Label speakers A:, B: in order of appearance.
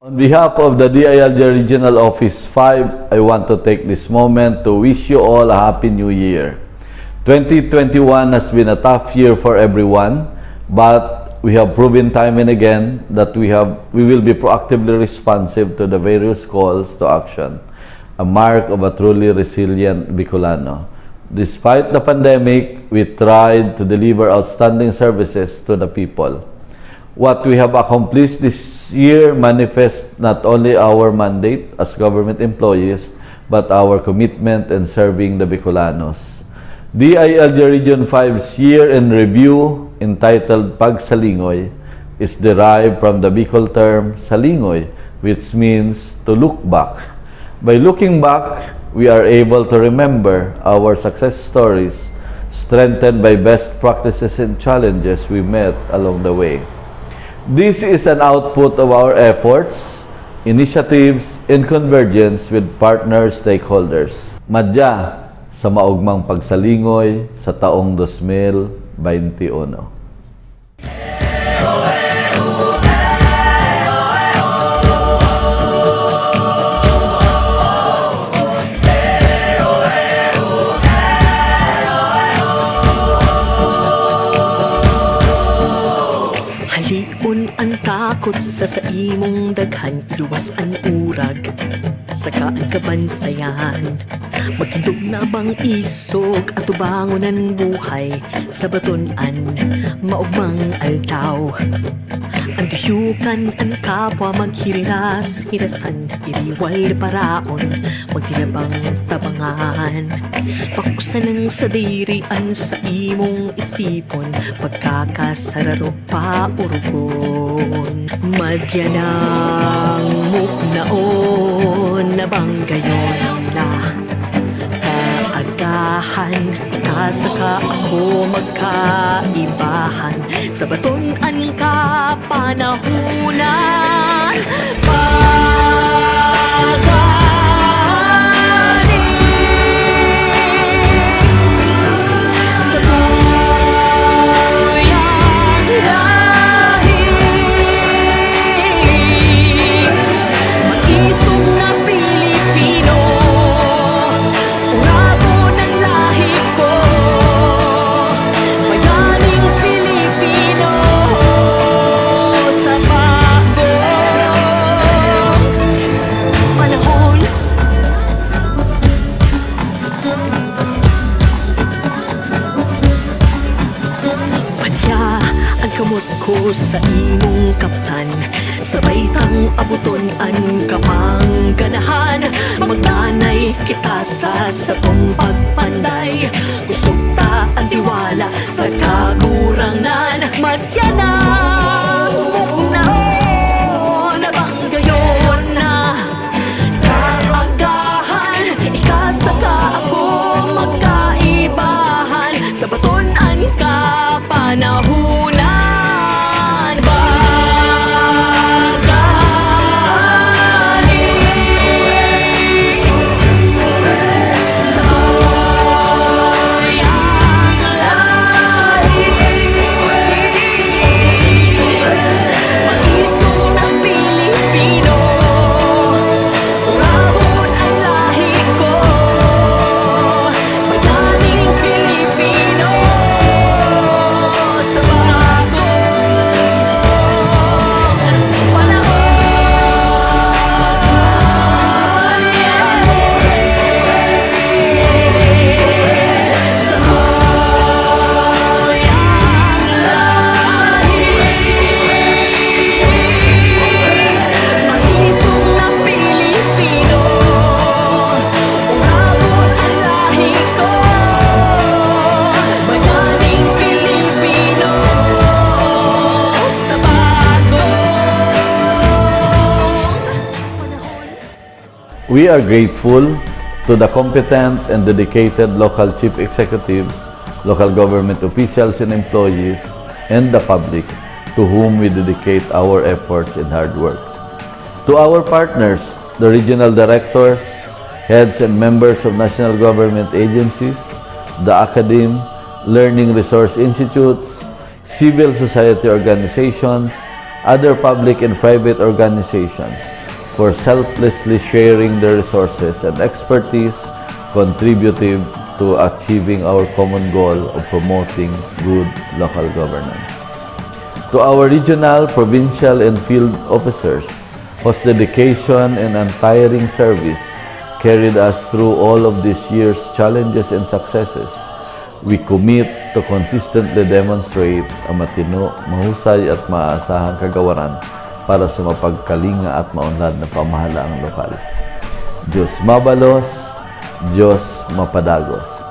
A: On behalf of the DILG Regional Office 5, I want to take this moment to wish you all a Happy New Year. 2021 has been a tough year for everyone, but we have proven time and again that we will be proactively responsive to the various calls to action, a mark of a truly resilient Bicolano. Despite the pandemic, we tried to deliver outstanding services to the people. What we have accomplished this year manifests not only our mandate as government employees, but our commitment in serving the Bicolanos. DILG Region 5's year-end review entitled Pagsalingoy is derived from the Bicol term Salingoy, which means to look back. By looking back, we are able to remember our success stories, strengthened by best practices and challenges we met along the way. This is an output of our efforts, initiatives, and convergence with partner stakeholders. Madya sa maugmang pagsalingoy sa taong 2021.
B: Haliun ang takot sa imong daghan, iluwas ang urag, saka ang kabansayan. Magtindog na bang isog at ubangon buhay sa batunan, maugmang altaw. Ang duyukan ang kapwa maghiriras, hirasan, iriwal paraon, magtinabang tabangan. Pakusan ng sadirian sa imong isipon, pagkakasararo pa urugon. Madya ng muknaon na banggayon na kaagahan, ikasaka ako magkaibahan sa batunan ka panahunan. Kamot ko sa imong kaptan, sabay tang abuton ang kamang ganahan. Magdanay kita sa satong pagpanday, kusog ta ang tiwala sa kagurangan. Madya na muknaon na banggayon na kaagahan, ikasaka ako magkaibahan sa batunan ka panahunan.
A: We are grateful to the competent and dedicated local chief executives, local government officials and employees, and the public to whom we dedicate our efforts and hard work. To our partners, the regional directors, heads and members of national government agencies, the academe, learning resource institutes, civil society organizations, other public and private organizations, for selflessly sharing their resources and expertise, contributing to achieving our common goal of promoting good local governance. To our regional, provincial, and field officers, whose dedication and untiring service carried us through all of this year's challenges and successes, we commit to consistently demonstrate ang matino, mahusay at maaasahang kagawaran para sa mapagkalinga at maunlad na pamahalaang lokal. Diyos mabalos, Diyos mapadagos.